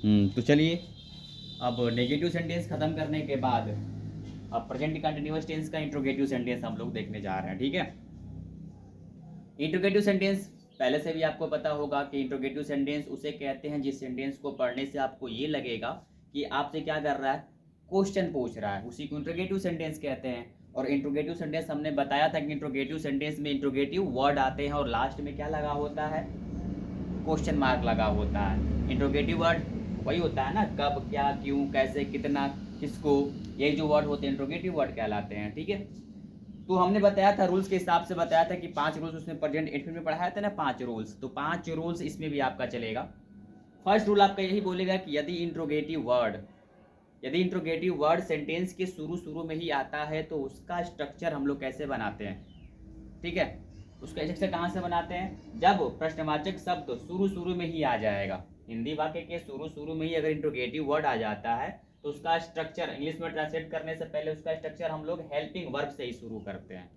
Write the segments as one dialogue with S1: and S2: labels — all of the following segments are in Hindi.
S1: तो चलिए, अब नेगेटिव सेंटेंस खत्म करने के बाद अब प्रेजेंट कंटिन्यूअस टेंस का इंट्रोगेटिव सेंटेंस हम लोग देखने जा रहे हैं। ठीक है, इंट्रोगेटिव सेंटेंस पहले से भी आपको पता होगा कि इंट्रोगेटिव सेंटेंस उसे कहते हैं जिस सेंटेंस को पढ़ने से आपको ये लगेगा कि आपसे क्या कर रहा है, क्वेश्चन पूछ रहा है, उसी को इंट्रोगेटिव सेंटेंस कहते हैं। और इंट्रोगेटिव सेंटेंस हमने बताया था कि इंट्रोगेटिव सेंटेंस में इंट्रोगेटिव वर्ड आते हैं और लास्ट में क्या लगा होता है, क्वेश्चन मार्क लगा होता है। इंट्रोगेटिव वर्ड वही होता है ना, कब, क्या, क्यों, कैसे, कितना, किसको, ये जो वर्ड होते हैं इंट्रोगेटिव वर्ड कहलाते हैं। ठीक है, तो हमने बताया था, रूल्स के हिसाब से बताया था कि 5 रूल्स उसने प्रेजेंट इंडेफिनिट में पढ़ाया था ना, 5 रूल्स, तो 5 रूल्स इसमें भी आपका चलेगा। फर्स्ट रूल आपका यही बोलेगा कि यदि इंट्रोगेटिव वर्ड सेंटेंस के शुरू शुरू में ही आता है तो उसका स्ट्रक्चर हम लोग कैसे बनाते हैं। ठीक है, उसका स्ट्रक्चर कहाँ से बनाते हैं, जब प्रश्नवाचक शब्द शुरू शुरू में ही आ जाएगा, हिंदी वाक्य के शुरू शुरू में ही अगर इंट्रोगेटिव वर्ड आ जाता है तो उसका स्ट्रक्चर इंग्लिश में ट्रांसलेट करने से पहले उसका स्ट्रक्चर हम लोग हेल्पिंग वर्ब से ही शुरू करते हैं,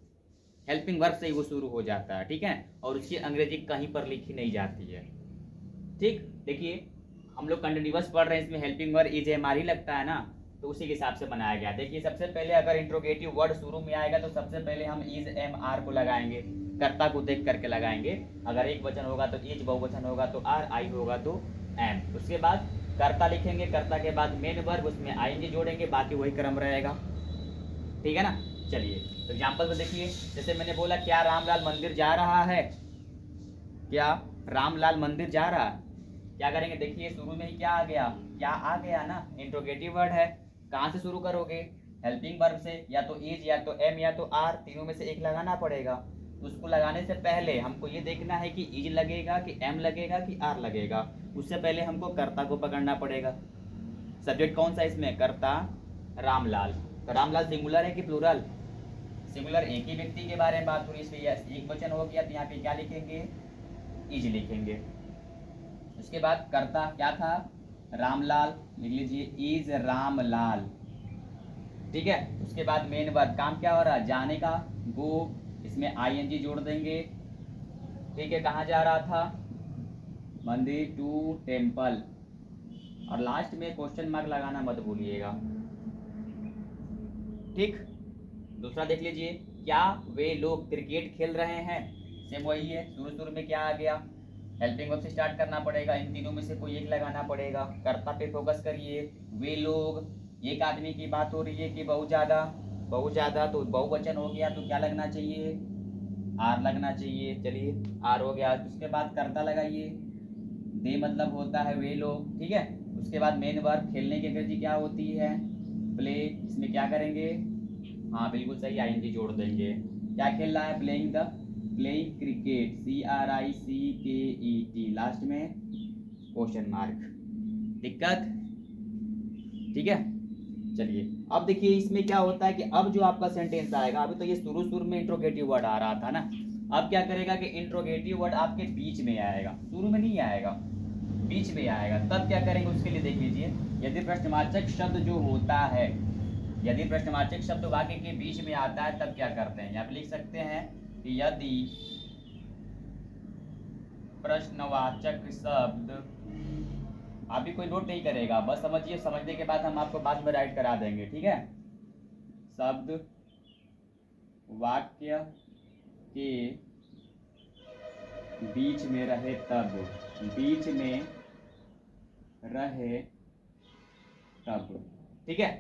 S1: हेल्पिंग वर्ब से ही वो शुरू हो जाता है। ठीक है, और उसकी अंग्रेजी कहीं पर लिखी नहीं जाती है। ठीक, देखिए हम लोग कंटिन्यूअस पढ़ रहे हैं, इसमें helping verb is am are ही लगता है ना, तो उसी के हिसाब से बनाया गया। देखिए सबसे पहले अगर इंट्रोगेटिव वर्ड शुरू में आएगा तो सबसे पहले हम इज एम आर को लगाएंगे, कर्ता को देख करके लगाएंगे। अगर एक वचन होगा तो इज, बहुवचन होगा तो आर, आई होगा तो एम। उसके बाद कर्ता लिखेंगे, कर्ता के बाद मेन वर्ब, उसमें आएंगे जोड़ेंगे, बाकी वही क्रम रहेगा। ठीक है ना, चलिए तो एग्जाम्पल में देखिए, जैसे मैंने बोला क्या रामलाल मंदिर जा रहा है, क्या रामलाल मंदिर जा रहा है, क्या करेंगे, देखिए शुरू में ही क्या आ गया, क्या आ गया ना, इंट्रोगेटिव वर्ड है। कहाँ से शुरू करोगे, हेल्पिंग वर्ब से, या तो इज या तो एम या तो आर, तीनों में से एक लगाना पड़ेगा। तो उसको लगाने से पहले हमको ये देखना है कि इज लगेगा कि एम लगेगा कि आर लगेगा। उससे पहले हमको कर्ता को पकड़ना पड़ेगा। सब्जेक्ट कौन सा इसमें, कर्ता रामलाल। तो रामलाल सिंगुलर है कि प्लूरल, सिंगुलर, एक ही व्यक्ति के बारे में बात हो रही है, इसलिए यस एक वचन हो गया, तो यहाँ पे क्या लिखेंगे, इज लिखेंगे। उसके बाद कर्ता क्या था, रामलाल, लिख लीजिए इज रामलाल। ठीक है, उसके बाद मेन वर्ब, काम क्या हो रहा है, जाने का, गो, इसमें आईएनजी जोड़ देंगे। ठीक है, कहाँ जा रहा था, मंदिर, टू टेम्पल, और लास्ट में क्वेश्चन मार्क लगाना मत भूलिएगा। ठीक, दूसरा देख लीजिए, क्या वे लोग क्रिकेट खेल रहे हैं, सेम वही है, शुरू शुरू में क्या आ गया, हेल्पिंग वर्ब से स्टार्ट करना पड़ेगा, इन तीनों में से कोई एक लगाना पड़ेगा। कर्ता पे फोकस करिए, वे लोग, एक आदमी की बात हो रही है कि बहुत ज़्यादा, बहुत ज़्यादा, तो बहुवचन हो गया तो क्या लगना चाहिए, आर लगना चाहिए। चलिए आर हो गया, उसके बाद कर्ता लगाइए, दे मतलब होता है वे लोग। ठीक है, उसके बाद मेन वर्ब, खेलने की अंग्रेजी क्या होती है, प्ले, इसमें क्या करेंगे, हाँ बिल्कुल सही, आईएनजी जोड़ देंगे। क्या खेल रहा है, playing the, playing cricket, CRICKET, last में क्वेश्चन मार्क। दिक्कत, ठीक है, चलिए अब देखिए इसमें क्या होता है कि अब जो आपका सेंटेंस आएगा, अभी तो ये शुरू शुरू में इंट्रोगेटिव वर्ड आ रहा था ना, अब क्या करेगा कि इंट्रोगेटिव वर्ड आपके बीच में आएगा, शुरू में नहीं आएगा, बीच में आएगा। तब क्या करेंगे, उसके लिए देख लीजिए, यदि प्रश्नवाचक शब्द जो होता है, यदि प्रश्नवाचक शब्द वाक्य के बीच में आता है तब क्या करते हैं, यहाँ पे लिख सकते हैं कि यदि प्रश्नवाचक शब्द, अभी कोई नोट नहीं करेगा, बस समझिए, समझने के बाद हम आपको बाद में राइट करा देंगे। ठीक है, शब्द वाक्य के बीच में रहे तब, बीच में रहे तब। ठीक है,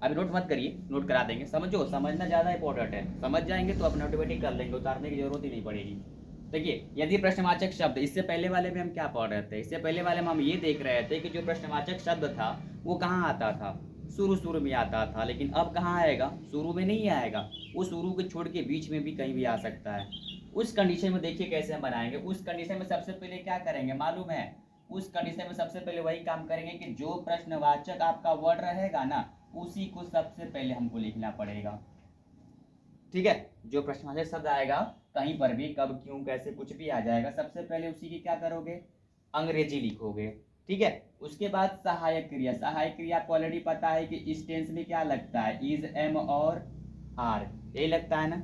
S1: अभी नोट मत करिए, नोट करा देंगे, समझो, समझना ज़्यादा इंपॉर्टेंट है, समझ जाएंगे तो अपने ऑटोमेटिक कर लेंगे, उतारने की जरूरत ही नहीं पड़ेगी। देखिए यदि प्रश्नवाचक शब्द, इससे पहले वाले में हम क्या पढ़ रहे थे, इससे पहले वाले में हम ये देख रहे थे कि जो प्रश्नवाचक शब्द था वो कहाँ आता था, शुरू शुरू में आता था, लेकिन अब कहाँ आएगा, शुरू में नहीं आएगा, वो शुरू के छोड़ के बीच में भी कहीं भी आ सकता है। उस कंडीशन में देखिए कैसे हम बनाएंगे, उस कंडीशन में सबसे पहले क्या करेंगे मालूम है, उस कंडीशन में सबसे पहले वही काम करेंगे कि जो प्रश्नवाचक आपका वर्ड रहेगा ना, उसी को सबसे पहले हमको लिखना पड़ेगा। ठीक है, जो प्रश्नवाचक शब्द आएगा कहीं पर भी, कब, क्यों, कैसे, कुछ भी आ जाएगा, सबसे पहले उसी की क्या करोगे, अंग्रेजी लिखोगे। ठीक है, उसके बाद सहायक क्रिया, सहायक क्रिया आपको ऑलरेडी पता है कि इस टेंस में क्या लगता है, इज, एम और आर, यही लगता है ना,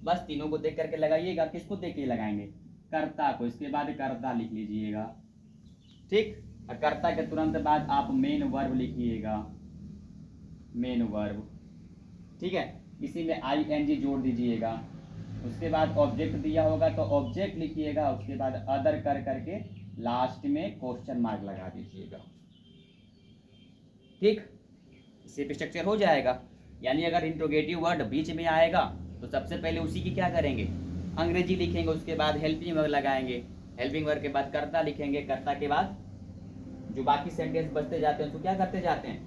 S1: बस तीनों को देख करके लगाइएगा। किसको देख के लगाएंगे, कर्ता को, इसके बाद कर्ता लिख लीजिएगा। ठीक, और कर्ता के तुरंत बाद आप मेन वर्ब लिखिएगा, मेन वर्ब, ठीक है। इसी में ING जोड़ दीजिएगा। उसके बाद ऑब्जेक्ट दिया होगा तो ऑब्जेक्ट लिखिएगा, उसके बाद अदर कर करके लास्ट में क्वेश्चन मार्क लगा दीजिएगा, ठीक। इसी पे स्ट्रक्चर हो जाएगा। यानी अगर इंट्रोगेटिव वर्ड बीच में आएगा तो सबसे पहले उसी की क्या करेंगे, अंग्रेजी लिखेंगे, उसके बाद हेल्पिंग वर्ब लगाएंगे, हेल्पिंग वर्ब के बाद कर्ता लिखेंगे, कर्ता के बाद जो बाकी सेंटेंस बचते जाते हैं उसको क्या करते जाते हैं,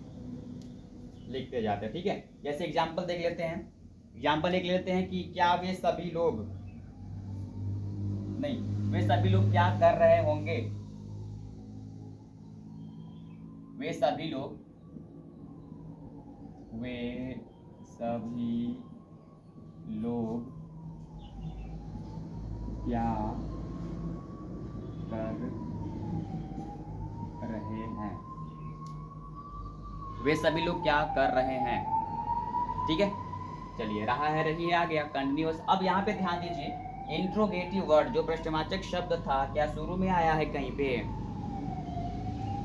S1: लिखते जाते हैं, ठीक है। जैसे एग्जाम्पल देख लेते हैं, एग्जाम्पल एक लेते हैं कि क्या वे सभी लोग, नहीं, वे सभी लोग क्या कर रहे होंगे, वे सभी लोग, वे सभी लोग क्या कर रहे हैं, वे सभी लोग क्या कर रहे हैं, ठीक है। चलिए, रहा है रही है आ गया कंटिन्यूअस। अब यहाँ पे ध्यान दीजिए, इंट्रोगेटिव वर्ड जो प्रश्नवाचक शब्द था क्या शुरू में आया है कहीं पे,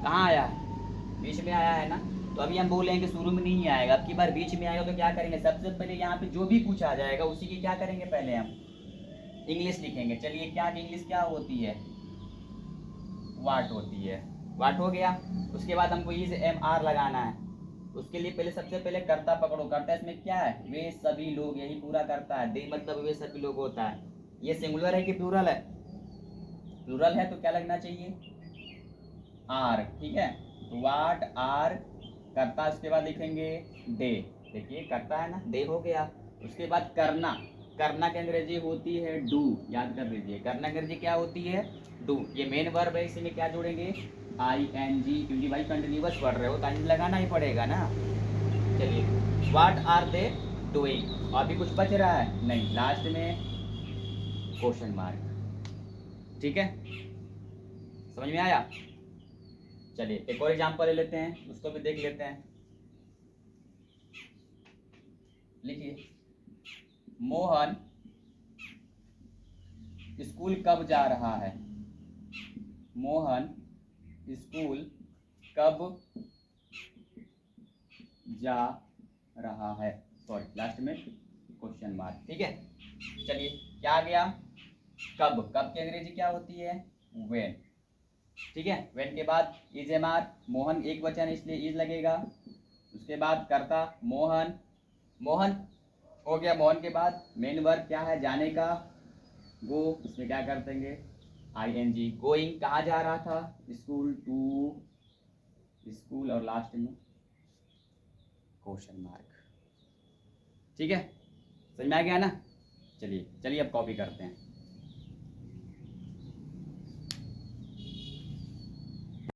S1: कहाँ आया है, बीच में आया है ना। तो अभी हम बोलेंगे शुरू में नहीं आएगा, अब की बार बीच में आएगा तो क्या करेंगे, सबसे पहले यहाँ पे जो भी कुछ आ जाएगा उसी की क्या करेंगे, पहले हम इंग्लिश लिखेंगे। चलिए, क्या इंग्लिश क्या होती है, वाट होती है, वाट हो गया। उसके बाद हमको इज MR लगाना है, उसके लिए पहले सबसे पहले कर्ता पकड़ो, कर्ता इसमें क्या है, वे सभी लोग, यही पूरा करता है, दे मतलब वे सभी लोग होता है। ये सिंगुलर है कि प्लूरल है, प्लूरल है तो क्या लगना चाहिए, आर, ठीक है। तो वाट आर करता, उसके बाद लिखेंगे डे, देखिए करता है ना, डे हो गया। उसके बाद करना, करना की अंग्रेजी होती है डू, याद कर लीजिए, करना की अंग्रेजी क्या होती है, डू। ये मेन वर्ब है, इसी में क्या जोड़ेंगे, ING, क्योंकि भाई कंटिन्यूअस पढ़ रहे हो तो ING लगाना ही पड़ेगा ना। चलिए, व्हाट आर दे डूइंग, अभी कुछ बच रहा है नहीं, लास्ट में क्वेश्चन मार्क, ठीक है, समझ में आया। चलिए, एक और एग्जांपल ले लेते हैं, उसको भी देख लेते हैं। लिखिए, मोहन स्कूल कब जा रहा है, मोहन स्कूल कब जा रहा है, सॉरी लास्ट में क्वेश्चन मार्क, ठीक है। चलिए, क्या आ गया, कब, कब की अंग्रेजी क्या होती है, व्हेन, ठीक है। व्हेन के बाद इज MR, मोहन एक वचन इसलिए इज लगेगा। उसके बाद करता मोहन, मोहन हो गया, मोहन के बाद मेन वर्ब क्या है, जाने का, गो, इसमें क्या कर देंगे ING, गोइंग, कहाँ जा रहा था, स्कूल, टू स्कूल, और लास्ट में क्वेश्चन मार्क, ठीक है, समझ में आ गया ना। चलिए चलिए अब कॉपी करते हैं।